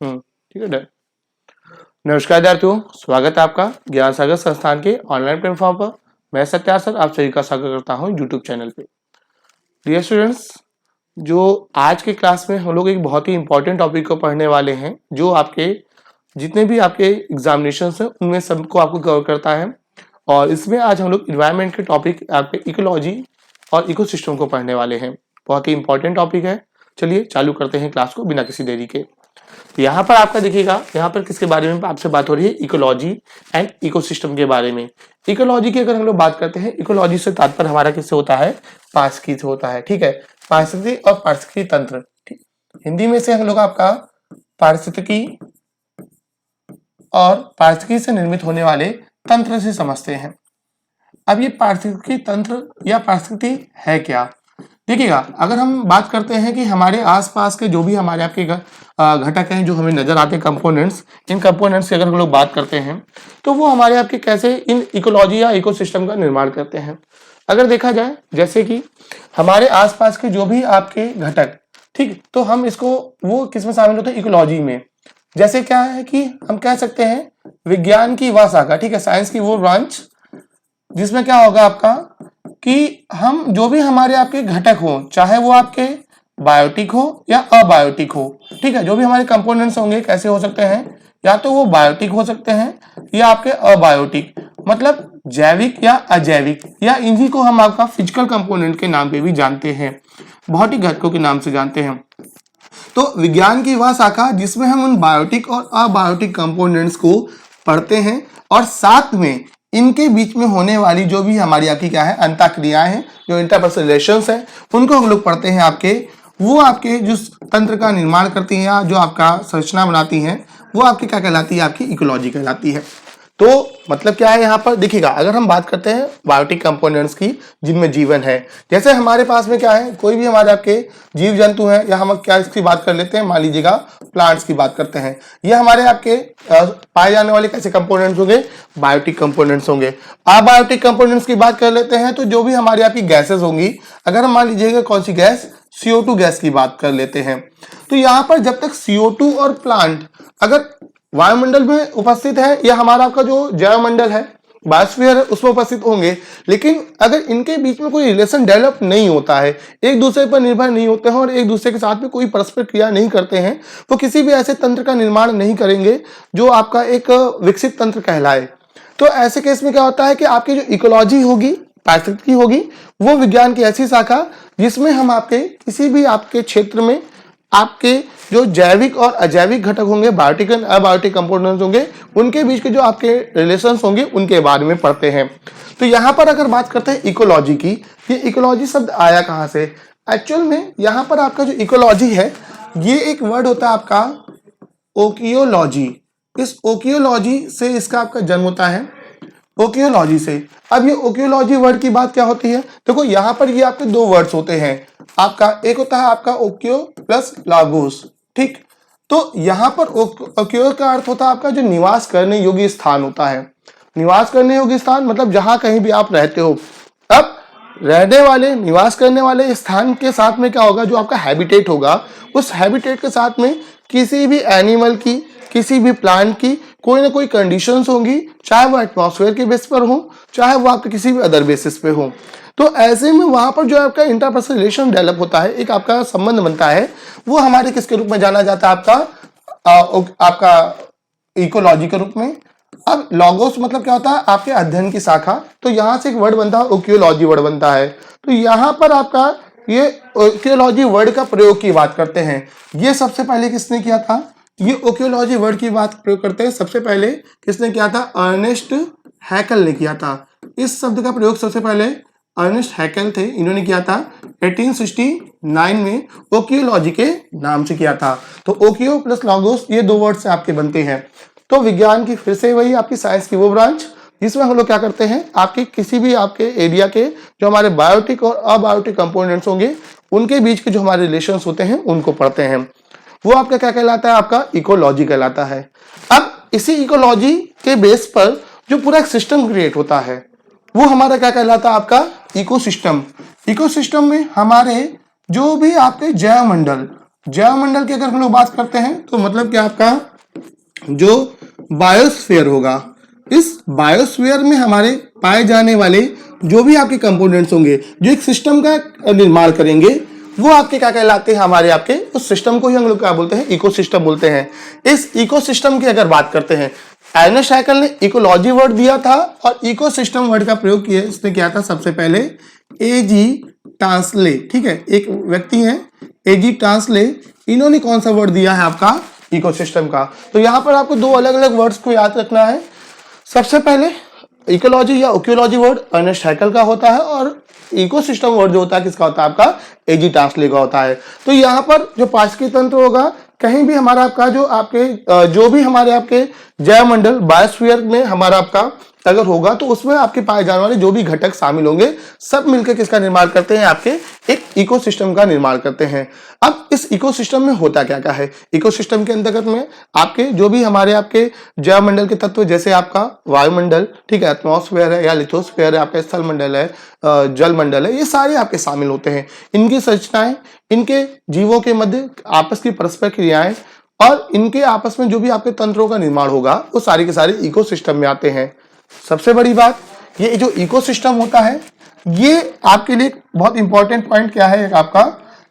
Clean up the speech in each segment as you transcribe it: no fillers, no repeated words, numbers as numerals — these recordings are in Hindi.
ठीक है डन। नमस्कार विद्यार्थियों, स्वागत है आपका ज्ञान सागर संस्थान के ऑनलाइन प्लेटफॉर्म पर। मैं सत्यार सर आप सभी का स्वागत करता हूं यूट्यूब चैनल पे। डियर स्टूडेंट्स, जो आज के क्लास में हम लोग एक बहुत ही इंपॉर्टेंट टॉपिक को पढ़ने वाले हैं, जो आपके जितने भी आपके एग्जामिनेशन हैं उनमें सबको आपको कवर करता है। और इसमें आज हम लोग इन्वायरमेंट के टॉपिक आपके इकोलॉजी और इकोसिस्टम को पढ़ने वाले हैं। बहुत ही इंपॉर्टेंट टॉपिक है। चलिए चालू करते हैं क्लास को बिना किसी देरी के। तो यहाँ पर आपका देखिएगा, यहाँ पर किसके बारे में आपसे बात हो रही है? इकोलॉजी एंड इकोसिस्टम के बारे में। इकोलॉजी की अगर हम लोग बात करते हैं, इकोलॉजी से तात्पर्य हमारा किससे होता है? पारिस्थितिकी से होता है। ठीक है, पारिस्थितिकी और पारिस्थितिकी तंत्र। हिंदी में से हम लोग आपका पारिस्थितिकी और पारिस्थितिकी से निर्मित होने वाले तंत्र से समझते हैं। अब ये पारिस्थितिकी तंत्र या पारिस्थितिकी है क्या? देखिएगा, अगर हम बात करते हैं कि हमारे आसपास के जो भी हमारे आपके घटक हैं जो हमें नजर आते हैं, कंपोनेंट्स, इन कंपोनेंट्स की अगर हम लोग बात करते हैं तो वो हमारे आपके कैसे इन इकोलॉजी या इकोसिस्टम का निर्माण करते हैं। अगर देखा जाए, जैसे कि हमारे आसपास के जो भी आपके घटक, ठीक, तो हम इसको वो किसमें शामिल होते हैं? इकोलॉजी में। जैसे क्या है कि हम कह सकते हैं विज्ञान की वह शाखा, ठीक है, साइंस की वो ब्रांच जिसमें क्या होगा आपका कि हम जो भी हमारे आपके घटक हो, चाहे वो आपके बायोटिक हो या अबायोटिक हो, ठीक है, जो भी हमारे कंपोनेंट्स होंगे कैसे हो सकते हैं? या तो वो बायोटिक हो सकते हैं या आपके अबायोटिक, मतलब जैविक या अजैविक, या इन्हीं को हम आपका फिजिकल कंपोनेंट के नाम पे भी जानते हैं, भौतिक घटकों के नाम से जानते हैं। तो विज्ञान की वह शाखा जिसमें हम उन बायोटिक और अबायोटिक कंपोनेंट्स को पढ़ते हैं और साथ में इनके बीच में होने वाली जो भी हमारी आपकी क्या है अंतःक्रियाएं हैं, जो इंटरपर्सनल रिलेशंस है, उनको हम लोग पढ़ते हैं। आपके वो आपके जो तंत्र का निर्माण करती हैं या जो आपका संरचना बनाती हैं, वो आपकी क्या कहलाती है? आपकी इकोलॉजी कहलाती है। तो मतलब क्या है यहाँ पर? देखिएगा, अगर हम बात करते हैं बायोटिक कंपोनेंट्स की जिनमें जीवन है, जैसे हमारे पास में क्या है, कोई भी हमारे आपके जीव जंतु हैं, या हम क्या इसकी बात कर लेते हैं, मान लीजिएगा प्लांट्स की बात करते हैं, ये हमारे आपके पाए जाने वाले कैसे कंपोनेंट्स होंगे? बायोटिक कंपोनेंट्स होंगे। अबायोटिक कंपोनेंट्स की बात कर लेते हैं तो जो भी हमारी आपकी गैसेस होंगी, अगर हम मान लीजिएगा कौन सी गैस? CO2 गैस की बात कर लेते हैं, तो यहाँ पर जब तक CO2 और प्लांट अगर वायुमंडल में उपस्थित है या हमारा आपका जो जैवमंडल है, बायोस्फीयर है, उसमें उपस्थित होंगे, लेकिन अगर इनके बीच में कोई रिलेशन डेवलप नहीं होता है, एक दूसरे पर निर्भर नहीं होते हैं और एक दूसरे के साथ में कोई परस्पर क्रिया नहीं करते हैं, वो किसी भी ऐसे तंत्र का निर्माण नहीं करेंगे जो आपका एक विकसित तंत्र कहलाए। तो ऐसे केस में क्या होता है कि आपकी जो इकोलॉजी होगी, पारिस्थितिकी होगी, वो विज्ञान की ऐसी शाखा जिसमें हम आपके किसी भी आपके क्षेत्र में आपके जो जैविक और अजैविक घटक होंगे, बायोटिक एंड अबायोटिक कंपोनेंट्स होंगे, उनके बीच के जो आपके रिलेशंस होंगे उनके बारे में पढ़ते हैं। तो यहाँ पर अगर बात करते हैं इकोलॉजी की, ये इकोलॉजी शब्द आया कहाँ से? एक्चुअल में यहाँ पर आपका जो इकोलॉजी है, ये एक वर्ड होता है आपका ओकियोलॉजी। इस ओकियोलॉजी से इसका आपका जन्म होता है, ओकियोलॉजी से। अब ये ओकियोलॉजी वर्ड की बात क्या होती है? देखो यहाँ पर ये आपके दो वर्ड्स होते हैं, आपका एक होता है आपका ओकियो प्लस लागोस, ठीक। तो यहाँ पर ओकियो का अर्थ होता है आपका जो निवास करने योग्य स्थान होता है। निवास करने योग्य स्थान मतलब जहां कहीं भी आप रहते हो। अब रहने वाले, निवास करने वाले स्थान के साथ में क्या होगा? जो आपका हैबिटेट होगा, उस हैबिटेट के साथ में किसी भी एनिमल की, किसी भी प्लांट की कोई ना कोई कंडीशंस होंगी, चाहे वो एटमॉस्फेयर के बेस पर हो, चाहे वो आपके किसी भी अदर बेसिस पे हो। तो ऐसे में वहां पर जो आपका इंटरपर्सनल रिलेशन डेवलप होता है, एक आपका संबंध बनता है, वो हमारे किसके रूप में जाना जाता है? आपका इकोलॉजी के रूप में। अब लॉगोस मतलब क्या होता है? आपके अध्ययन की शाखा। तो यहां से एक वर्ड बनता है, ओकियोलॉजी वर्ड बनता है। तो यहां पर आपका ये ओकियोलॉजी वर्ड का प्रयोग की बात करते हैं। ये सबसे पहले किसने किया था? ये ओकियोलॉजी वर्ड की बात प्रयोग करते हैं, सबसे पहले किसने किया था? अर्नेस्ट हैकल ने किया था। इस शब्द का प्रयोग सबसे पहले अर्नेस्ट हैकल थे, इन्होंने किया था 1869 में, ओकियोलॉजी के नाम से किया था। तो ओकियो प्लस लॉगोस ये दो वर्ड से आपके बनते हैं। तो विज्ञान की फिर से वही आपकी साइंस की वो ब्रांच जिसमें हम लोग क्या करते हैं, आपके किसी भी आपके एरिया के जो हमारे बायोटिक और अबायोटिक कंपोनेंट्स होंगे, उनके बीच के जो हमारे रिलेशंस होते हैं उनको पढ़ते हैं। वो आपका क्या कहलाता है? आपका इकोलॉजी कहलाता है। अब इसी इकोलॉजी के बेस पर जो पूरा एक सिस्टम क्रिएट होता है, वो हमारा क्या कहलाता है? आपका इकोसिस्टम। इकोसिस्टम में हमारे जो भी आपके जैव मंडल, जैवमंडल की अगर हम लोग बात करते हैं तो मतलब कि आपका जो बायोस्फीयर होगा, इस बायोस्फीयर में हमारे पाए जाने वाले जो भी आपके कंपोनेंट्स होंगे जो एक सिस्टम का निर्माण करेंगे, वो आपके क्या कहलाते हैं, हमारे आपके उस सिस्टम को ही हम लोग क्या बोलते हैं, इकोसिस्टम बोलते हैं। इस इकोसिस्टम की अगर बात करते हैं, अर्नेस्ट हैकेल ने इकोलॉजी वर्ड दिया था और इकोसिस्टम वर्ड का प्रयोग किया, इसने किया था सबसे पहले एजी टांसले। ठीक है, एक व्यक्ति हैं एजी टांसले, इन्होंने कौन सा वर्ड दिया है आपका, इकोसिस्टम का। तो यहां पर आपको दो अलग अलग वर्ड्स को याद रखना है। सबसे पहले इकोलॉजी या ओक्योलॉजी वर्ड अर्नेस्ट हैकेल का होता है और इकोसिस्टम वर्ड जो होता है किसका होता है, आपका एजी टांसले का होता है। तो यहाँ पर जो पारिस्थितिकी तंत्र होगा, कहीं भी हमारा आपका जो आपके जो भी हमारे आपके जैवमंडल बायोस्फीयर में हमारा आपका अगर होगा, तो उसमें आपके पाए जाने वाले जो भी घटक शामिल होंगे, सब मिलकर किसका निर्माण करते हैं, आपके एक इकोसिस्टम का निर्माण करते हैं। अब इस इकोसिस्टम में होता क्या क्या है, इकोसिस्टम के अंतर्गत में आपके जो भी हमारे आपके जैवमंडल के तत्व, जैसे आपका वायुमंडल, ठीक है, एटमॉस्फेयर है या लिथोस्फेयर है, आपका स्थल मंडल है, जल मंडल है, ये सारे आपके शामिल होते हैं। इनकी संरचनाएं, इनके जीवों के मध्य आपस की परस्पर क्रियाएं और इनके आपस में जो भी आपके तंत्रों का निर्माण होगा, वो सारे के सारे इकोसिस्टम में आते हैं। सबसे बड़ी बात, ये जो इकोसिस्टम होता है, ये आपके लिए बहुत इंपॉर्टेंट पॉइंट क्या है,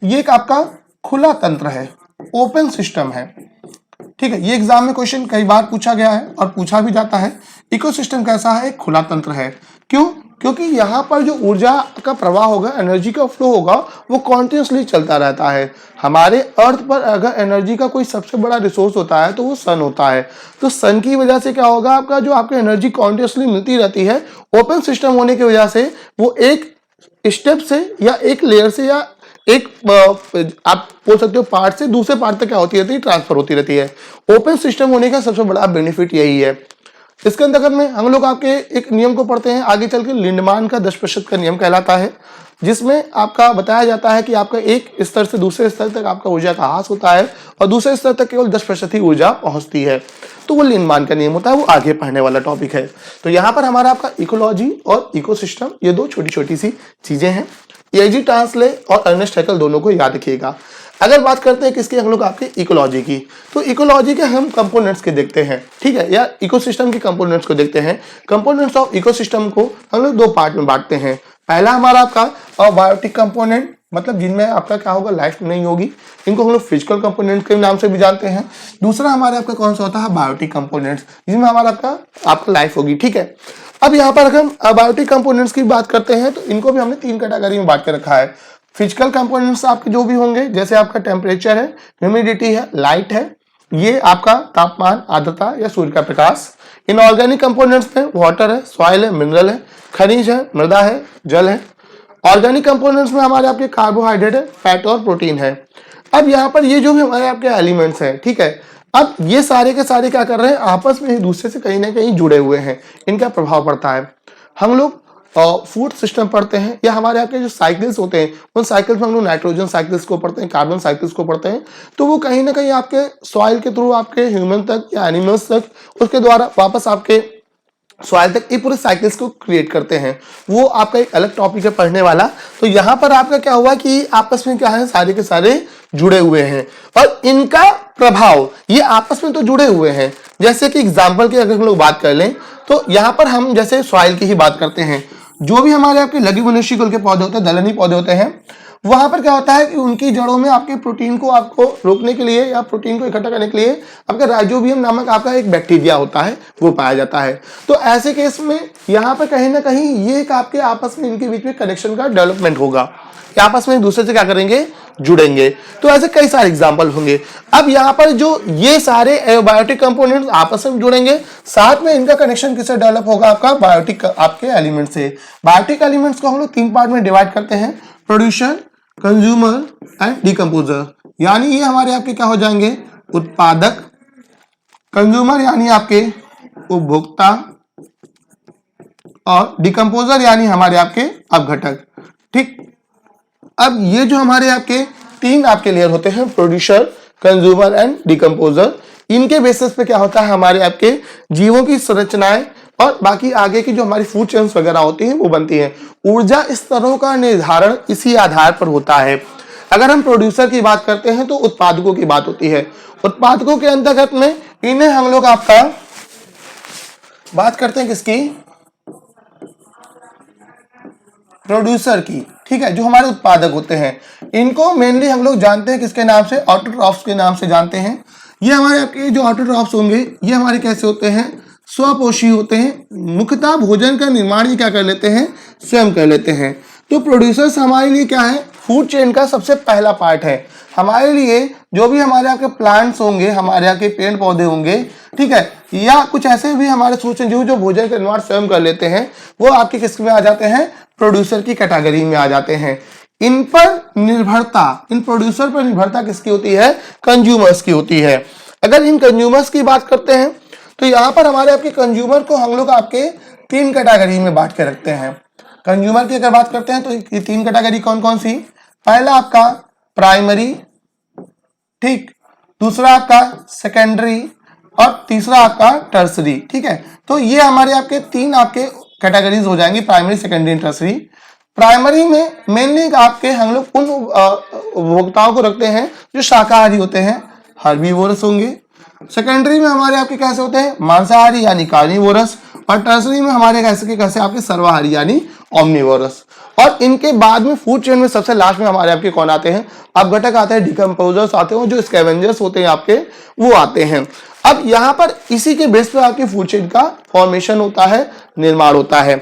ये एक आपका खुला तंत्र है, ओपन सिस्टम है। ठीक है, ये एग्जाम में क्वेश्चन कई बार पूछा गया है और पूछा भी जाता है। इकोसिस्टम कैसा है, एक खुला तंत्र है। क्यों? क्योंकि यहाँ पर जो ऊर्जा का प्रवाह होगा, एनर्जी का फ्लो होगा, वो कॉन्टिन्यूसली चलता रहता है। हमारे अर्थ पर अगर एनर्जी का कोई सबसे बड़ा रिसोर्स होता है तो वो सन होता है। तो सन की वजह से क्या होगा, आपका जो आपको एनर्जी कॉन्टिन्यूसली मिलती रहती है, ओपन सिस्टम होने की वजह से वो एक स्टेप से या एक लेयर से या एक आप बोल सकते हो पार्ट से दूसरे पार्ट तक क्या होती रहती है, ट्रांसफर होती रहती है। ओपन सिस्टम होने का सबसे बड़ा बेनिफिट यही है। इसके अंतर्गत में हम लोग आपके एक नियम को पढ़ते हैं आगे चल के, लिंडमान का 10% का नियम कहलाता है, जिसमें आपका बताया जाता है कि आपका एक स्तर से दूसरे स्तर तक आपका ऊर्जा का ह्रास होता है और दूसरे स्तर तक केवल 10% ही ऊर्जा पहुंचती है। तो वो लिंडमान का नियम होता है, वो आगे पढ़ने वाला टॉपिक है। तो यहाँ पर हमारा आपका इकोलॉजी और इकोसिस्टम, ये दो छोटी छोटी सी चीजें हैं। एजी टांसले और अर्नेस्ट हैकेल दोनों को याद रखिएगा। अगर बात करते हैं किसकी, हम लोग आपके इकोलॉजी की, तो इकोलॉजी के हम कंपोनेंट्स के देखते हैं, ठीक है, या इकोसिस्टम के कंपोनेंट्स को देखते हैं। कंपोनेंट्स ऑफ इकोसिस्टम को हम लोग दो पार्ट में बांटते हैं। पहला हमारा आपका बायोटिक कंपोनेंट, मतलब जिनमें आपका क्या होगा, लाइफ नहीं होगी, इनको हम लोग फिजिकल कंपोनेंट के नाम से भी जानते हैं। दूसरा हमारे आपका कौन सा होता है, बायोटिक कंपोनेंट्स, जिनमें हमारा आपका लाइफ होगी। ठीक है, अब यहाँ पर अगर हम बायोटिक कंपोनेंट्स की बात करते हैं तो इनको भी हमने तीन कैटेगरी में बांट के रखा है। फिजिकल कंपोनेंट्स आपके जो भी होंगे, जैसे आपका टेम्परेचर है, ह्यूमिडिटी है, लाइट है, ये आपका तापमान, आर्द्रता या सूर्य का प्रकाश। इनऑर्गेनिक कंपोनेंट्स में वाटर है, सॉइल है, मिनरल है, खनिज है, मृदा है, जल है। ऑर्गेनिक कंपोनेंट्स में हमारे आपके कार्बोहाइड्रेट है, फैट और प्रोटीन है। अब यहाँ पर ये जो भी हमारे आपके एलिमेंट्स हैं, ठीक है, अब ये सारे के सारे क्या कर रहे हैं, आपस में एक दूसरे से कहीं ना कहीं जुड़े हुए हैं, इनका प्रभाव पड़ता है। हम लोग फूड सिस्टम पढ़ते हैं या हमारे आपके जो साइकिल्स होते हैं, उन साइकिल्स में हम लोग नाइट्रोजन साइकिल्स को पढ़ते हैं, कार्बन साइकिल्स को पढ़ते हैं। तो वो कहीं ना कहीं आपके सॉइल के थ्रू आपके ह्यूमन तक या एनिमल्स तक, उसके द्वारा वापस आपके सॉइल तक ये पूरे साइकिल्स को क्रिएट करते हैं। वो आपका एक अलग टॉपिक है पढ़ने वाला। तो यहाँ पर आपका क्या हुआ कि आपस में क्या है, सारे के सारे जुड़े हुए हैं और इनका प्रभाव, ये आपस में तो जुड़े हुए हैं। जैसे कि एग्जाम्पल की अगर हम लोग बात कर लें तो यहाँ पर हम जैसे सॉइल की ही बात करते हैं, जो भी हमारे आपके लघुवनस्पति कुल के पौधे होते हैं, दलहनी पौधे होते हैं, वहां पर क्या होता है कि उनकी जड़ों में आपके प्रोटीन को आपको रोकने के लिए या प्रोटीन को इकट्ठा करने के लिए आपका राइजोबियम नामक आपका एक बैक्टीरिया होता है, वो पाया जाता है। तो ऐसे केस में यहाँ पर कहीं ना कहीं ये एक आपके आपस में इनके बीच में कनेक्शन का डेवलपमेंट होगा, आपस में एक दूसरे से क्या करेंगे, जुड़ेंगे। तो ऐसे कई सारे एग्जाम्पल होंगे। अब यहाँ पर जो ये सारे एबायोटिक कंपोनेंट्स आपस में जुड़ेंगे, साथ में इनका कनेक्शन किससे डेवलप होगा, आपका बायोटिक आपके एलिमेंट से। बायोटिक एलिमेंट्स को हम लोग तीन पार्ट में डिवाइड करते हैं, प्रोड्यूसर, कंज्यूमर एंड डिकम्पोजर। यानी ये हमारे आपके क्या हो जाएंगे, उत्पादक, कंज्यूमर यानी आपके उपभोक्ता और डिकम्पोजर यानी हमारे आपके अपघटक। ठीक, अब ये जो हमारे आपके तीन आपके लेयर होते हैं, प्रोड्यूसर, कंज्यूमर एंड डिकम्पोजर, इनके बेसिस पे क्या होता है, हमारे आपके जीवों की संरचनाएं और बाकी आगे की जो हमारी फूड चेन्स वगैरह होती हैं वो बनती हैं। ऊर्जा स्तरों का निर्धारण इसी आधार पर होता है। अगर हम प्रोड्यूसर की बात करते हैं तो उत्पादकों की बात होती है। उत्पादकों के अंतर्गत में इन्हें हम लोग आपका बात करते हैं किसकी, प्रोड्यूसर की, ठीक है, जो हमारे उत्पादक होते हैं। इनको मेनली हम लोग जानते हैं किसके नाम से, ऑटोट्रॉफ्स के नाम से जानते हैं। ये हमारे आपके जो ऑटोट्रॉफ्स होंगे ये हमारे कैसे होते हैं, स्वपोषी होते हैं। मुख्यतः भोजन का निर्माण ये क्या कर लेते हैं, स्वयं कर लेते हैं। तो प्रोड्यूसर्स हमारे लिए क्या है, फूड चेन का सबसे पहला पार्ट है। हमारे लिए जो भी हमारे आपके प्लांट्स होंगे, हमारे यहाँ के पेड़ पौधे होंगे, ठीक है, या कुछ ऐसे भी हमारे सूक्ष्म जीव जो भोजन का निर्माण स्वयं कर लेते हैं, वो आपके किस में आ जाते हैं, प्रोड्यूसर की कैटेगरी में आ जाते हैं। इन पर निर्भरता, इन प्रोड्यूसर पर निर्भरता किसकी होती है, कंज्यूमर्स की होती है। अगर इन कंज्यूमर्स की बात करते हैं तो यहाँ पर हमारे आपके कंज्यूमर को हम लोग आपके 3 कैटेगरी में बांट के रखते हैं। कंज्यूमर की अगर बात करते हैं तो ये 3 कैटेगरी कौन कौन सी, पहला आपका प्राइमरी, ठीक, दूसरा आपका सेकेंडरी और तीसरा आपका टर्सरी, ठीक है। तो ये हमारे आपके 3 आपके कैटेगरीज हो जाएंगी, primary, secondary and tertiary. Primary में मेनली आपके हम लोग उन उपभोक्ताओं को रखते हैं जो शाकाहारी होते हैं, हर्बीवोरस होंगे। सेकेंडरी में हमारे आपके कैसे होते हैं, मांसाहारी यानी कार्निवोरस। और टर्सरी में हमारे कैसे आपके सर्वाहारी यानी ओमनिवोरस। और इनके बाद में फूड चेन में सबसे लास्ट में हमारे आपके कौन आते हैं, अब घटक आते हैं, डिकम्पोजर्स आते हैं, जो स्कैवेंजर्स होते हैं आपके, वो आते हैं। अब यहाँ पर इसी के बेस पे आपकी फूड चेन का फॉर्मेशन होता है, निर्माण होता है।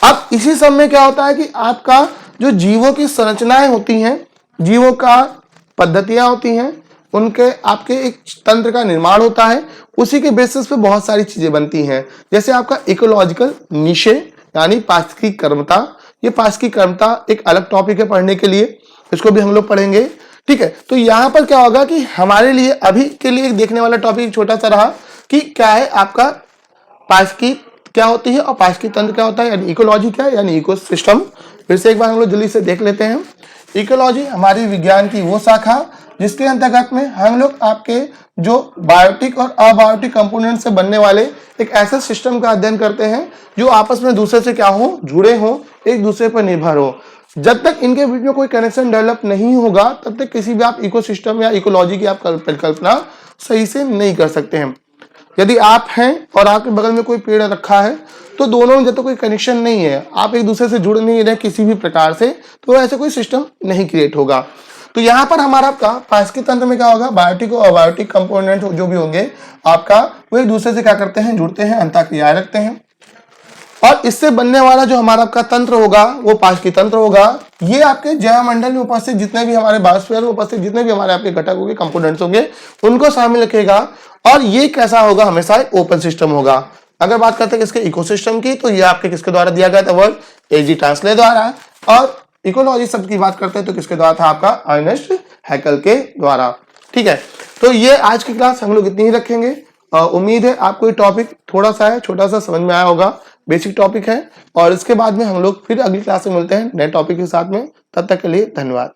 अब इसी सब में क्या होता है कि आपका जो जीवों की संरचनाएं होती हैं, जीवों का पद्धतियां होती हैं, उनके आपके एक तंत्र का निर्माण होता है, उसी के बेसिस पे बहुत सारी चीजें बनती हैं। जैसे आपका इकोलॉजिकल निशे यानी पारिस्थितिकी कर्मता। ये पारिस्थितिकी कर्मता एक अलग टॉपिक है पढ़ने के लिए, इसको भी हम लोग पढ़ेंगे, ठीक है। तो यहाँ पर क्या होगा कि हमारे लिए अभी के लिए देखने वाला टॉपिक छोटा सा रहा कि क्या है आपका पारिस्थितिकी क्या होती है और पारिस्थितिकी तंत्र क्या होता है, यानी इकोलॉजी क्या है, यानी इकोसिस्टम। फिर से एक बार हम लोग जल्दी से देख लेते हैं। इकोलॉजी हमारी विज्ञान की वो शाखा जिसके अंतर्गत में हम लोग आपके जो बायोटिक और अबायोटिक कंपोनेंट से बनने वाले एक ऐसे सिस्टम का अध्ययन करते हैं जो आपस में दूसरे से क्या हो, जुड़े हो, एक दूसरे पर निर्भर हो। जब तक इनके बीच में कोई कनेक्शन डेवलप नहीं होगा तब तक किसी भी आप इकोसिस्टम या इकोलॉजी की आप कल्पना सही से नहीं कर सकते हैं। यदि आप हैं और आपके बगल में कोई पेड़ रखा है तो दोनों में जब तक कोई कनेक्शन नहीं है, आप एक दूसरे से जुड़ नहीं रहे किसी भी प्रकार से, तो ऐसे कोई सिस्टम नहीं क्रिएट होगा। तो यहाँ पर हमारा आपका पारिस्थितिकी तंत्र में क्या होगा, बायोटिक और अबायोटिक कंपोनेंट जो भी होंगे आपका, वो एक दूसरे से क्या करते हैं, जुड़ते हैं, अंतःक्रियाएं रखते हैं। और इससे बनने वाला जो हमारा आपका तंत्र होगा वो पारिस्थितिकी तंत्र होगा। ये आपके जैवमंडल में उपस्थित जितने भी हमारे बायोस्फीयर में उपस्थित जितने भी हमारे आपके घटक होंगे, कंपोनेंट्स होंगे, उनको शामिल रखेगा। और ये कैसा होगा, हमेशा ओपन सिस्टम होगा। अगर बात करते हैं इसके इकोसिस्टम की, तो ये आपके किसके द्वारा दिया गया था, वर्ड एजी ट्रांसले द्वारा। और इकोलॉजी शब्द की बात करते हैं तो किसके द्वारा था, आपका अर्नेस्ट हैकेल के द्वारा, ठीक है। तो ये आज की क्लास हम लोग इतनी ही रखेंगे। उम्मीद है आपको ये टॉपिक थोड़ा सा है, छोटा सा समझ में आया होगा, बेसिक टॉपिक है। और इसके बाद में हम लोग फिर अगली क्लास में मिलते हैं नए टॉपिक के साथ में। तब तक के लिए धन्यवाद।